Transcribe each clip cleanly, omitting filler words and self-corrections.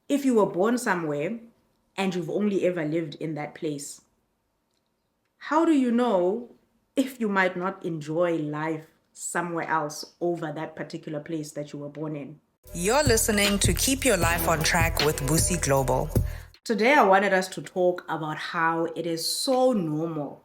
If you were born somewhere and you've only ever lived in that place, how do you know if you might not enjoy life somewhere else over that particular place that you were born in? You're listening to Keep Your Life on Track with Busi Global. Today, I wanted us to talk about how it is so normal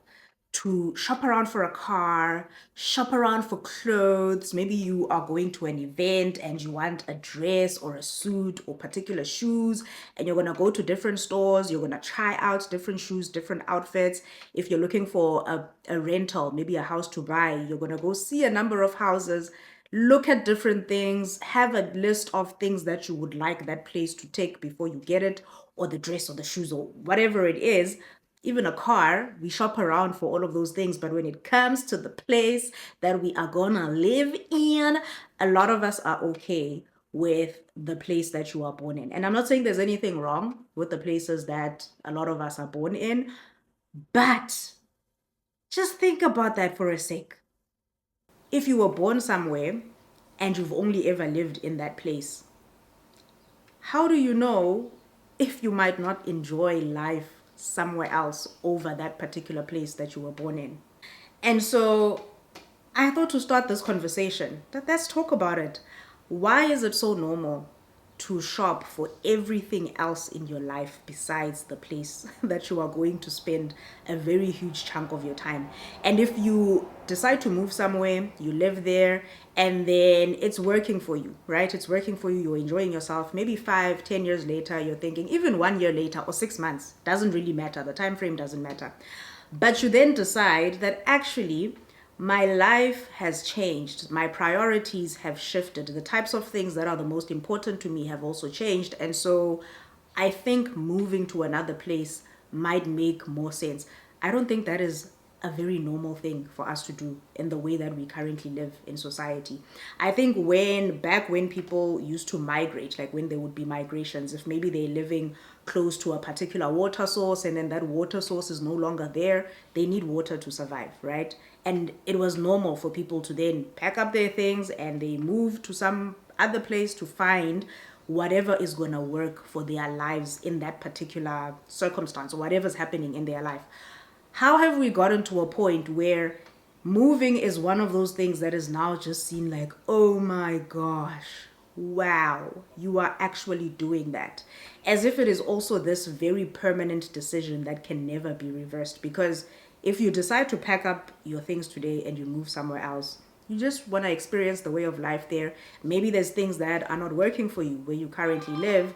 to shop around for a car, shop around for clothes. Maybe you are going to an event and you want a dress or a suit or particular shoes, and you're going to go to different stores. You're going to try out different shoes, different outfits. If you're looking for a rental, maybe a house to buy, you're going to go see a number of houses, look at different things, have a list of things that you would like that place to take before you get it, or the dress or the shoes or whatever it is. Even a car, we shop around for all of those things. But when it comes to the place that we are gonna live in, a lot of us are okay with the place that you are born in. And I'm not saying there's anything wrong with the places that a lot of us are born in, but just think about that for a sec. If you were born somewhere and you've only ever lived in that place, how do you know if you might not enjoy life somewhere else over that particular place that you were born in? And so I thought to start this conversation, let's talk about it. Why is it so normal to shop for everything else in your life besides the place that you are going to spend a very huge chunk of your time? And if you decide to move somewhere, you live there, and then it's working for you, right? It's working for you, you're enjoying yourself. Maybe 5, 10 years later, you're thinking, even 1 year later or 6 months, doesn't really matter. The time frame doesn't matter. But you then decide that actually my life has changed. My priorities have shifted. The types of things that are the most important to me have also changed. And so I think moving to another place might make more sense. I don't think that is a very normal thing for us to do in the way that we currently live in society. I think back when people used to migrate, like when there would be migrations, if maybe they're living close to a particular water source and then that water source is no longer there, they need water to survive, right? And it was normal for people to then pack up their things and they move to some other place to find whatever is going to work for their lives in that particular circumstance or whatever's happening in their life. How have we gotten to a point where moving is one of those things that is now just seen like, oh my gosh, wow, you are actually doing that? As if it is also this very permanent decision that can never be reversed. Because if you decide to pack up your things today and you move somewhere else, you just want to experience the way of life there. Maybe there's things that are not working for you where you currently live.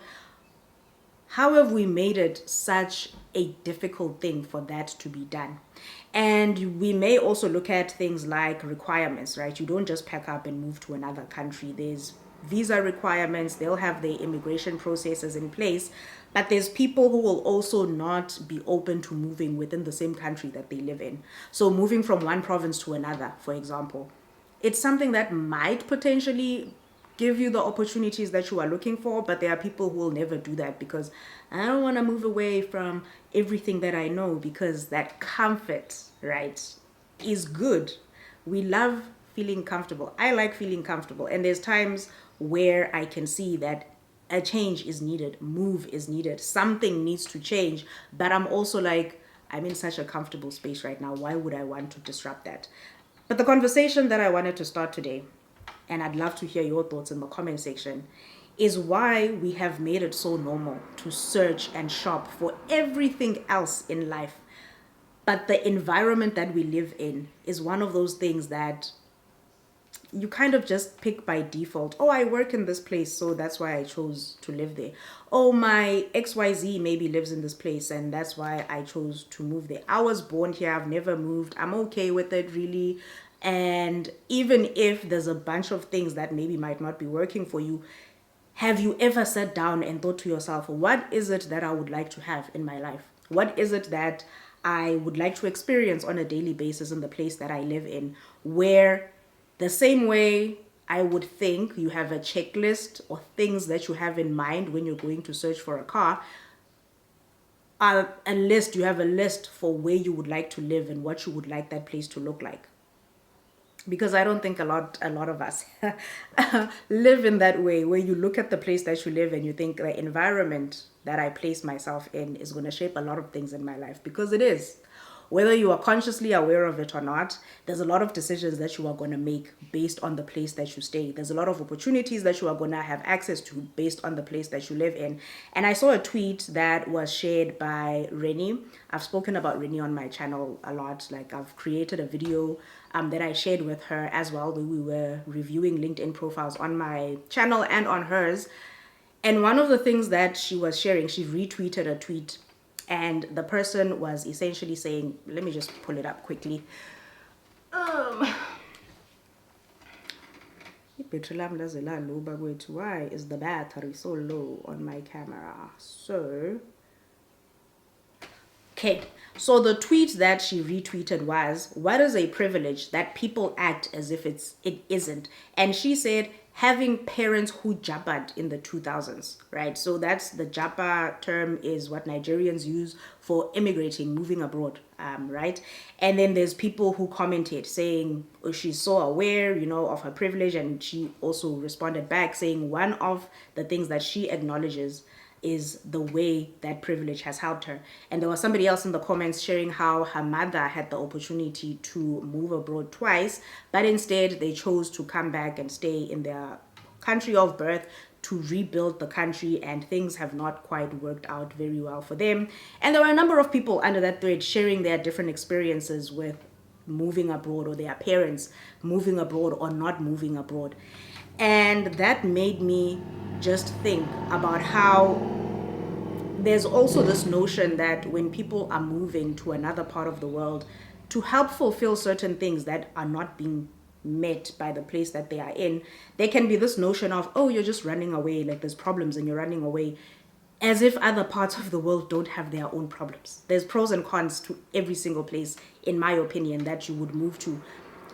How have we made it such a difficult thing for that to be done? And we may also look at things like requirements, right? You don't just pack up and move to another country. There's visa requirements, they'll have their immigration processes in place, but there's people who will also not be open to moving within the same country that they live in. So moving from one province to another, for example, it's something that might potentially give you the opportunities that you are looking for, but there are people who will never do that because I don't want to move away from everything that I know, because that comfort, right, is good. We love feeling comfortable. I like feeling comfortable, and there's times where I can see that a change is needed, move is needed, something needs to change, but I'm also like, I'm in such a comfortable space right now. Why would I want to disrupt that? But the conversation that I wanted to start today, and I'd love to hear your thoughts in the comment section, is why we have made it so normal to search and shop for everything else in life. But the environment that we live in is one of those things that you kind of just pick by default. Oh, I work in this place, so that's why I chose to live there. Oh, my XYZ maybe lives in this place, and that's why I chose to move there. I was born here, I've never moved. I'm okay with it, really. And even if there's a bunch of things that maybe might not be working for you, have you ever sat down and thought to yourself, what is it that I would like to have in my life? What is it that I would like to experience on a daily basis in the place that I live in, where the same way I would think you have a checklist or things that you have in mind when you're going to search for a car, a list, you have a list for where you would like to live and what you would like that place to look like. because I don't think a lot of us live in that way, where you look at the place that you live and you think the environment that I place myself in is going to shape a lot of things in my life, because it is. Whether you are consciously aware of it or not, there's a lot of decisions that you are going to make based on the place that you stay. There's a lot of opportunities that you are going to have access to based on the place that you live in. And I saw a tweet that was shared by Rennie. I've spoken about Rennie on my channel a lot. Like, I've created a video that I shared with her as well, when we were reviewing LinkedIn profiles on my channel and on hers. And one of the things that she was sharing, she retweeted a tweet, and the person was essentially saying, let me just pull it up quickly. Why is the battery so low on my camera? Okay, so the tweet that she retweeted was, "What is a privilege that people act as if it isn't?" And she said, having parents who jabad in the 2000s, right? So that's the japa term, is what Nigerians use for immigrating, moving abroad, right? And then there's people who commented saying, oh, she's so aware, of her privilege. And she also responded back saying one of the things that she acknowledges is the way that privilege has helped her. And there was somebody else in the comments sharing how her mother had the opportunity to move abroad twice, but instead they chose to come back and stay in their country of birth to rebuild the country, and things have not quite worked out very well for them. And there were a number of people under that thread sharing their different experiences with moving abroad, or their parents moving abroad or not moving abroad. And that made me just think about how there's also this notion that when people are moving to another part of the world to help fulfill certain things that are not being met by the place that they are in, there can be this notion of, oh, you're just running away, like there's problems and you're running away, as if other parts of the world don't have their own problems. There's pros and cons to every single place, in my opinion, that you would move to.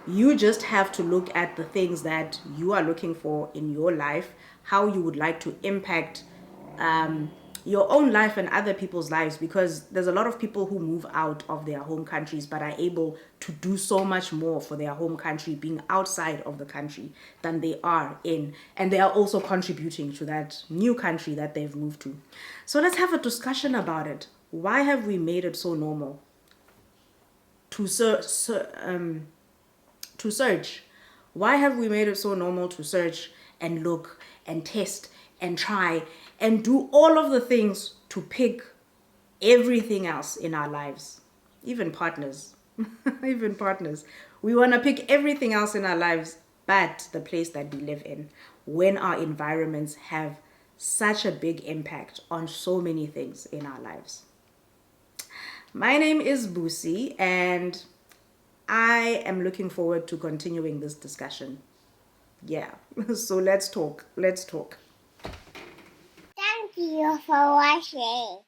You just have to look at the things that you are looking for in your life, how you would like to impact your own life and other people's lives, because there's a lot of people who move out of their home countries but are able to do so much more for their home country being outside of the country than they are in, and they are also contributing to that new country that they've moved to. So let's have a discussion about it. Why have we made it so normal to search? Why have we made it so normal to search and look and test and try and do all of the things to pick everything else in our lives? Even partners. Even partners. We want to pick everything else in our lives but the place that we live in, when our environments have such a big impact on so many things in our lives. My name is Busi, and I am looking forward to continuing this discussion. Yeah, so let's talk. Let's talk. Thank you for watching.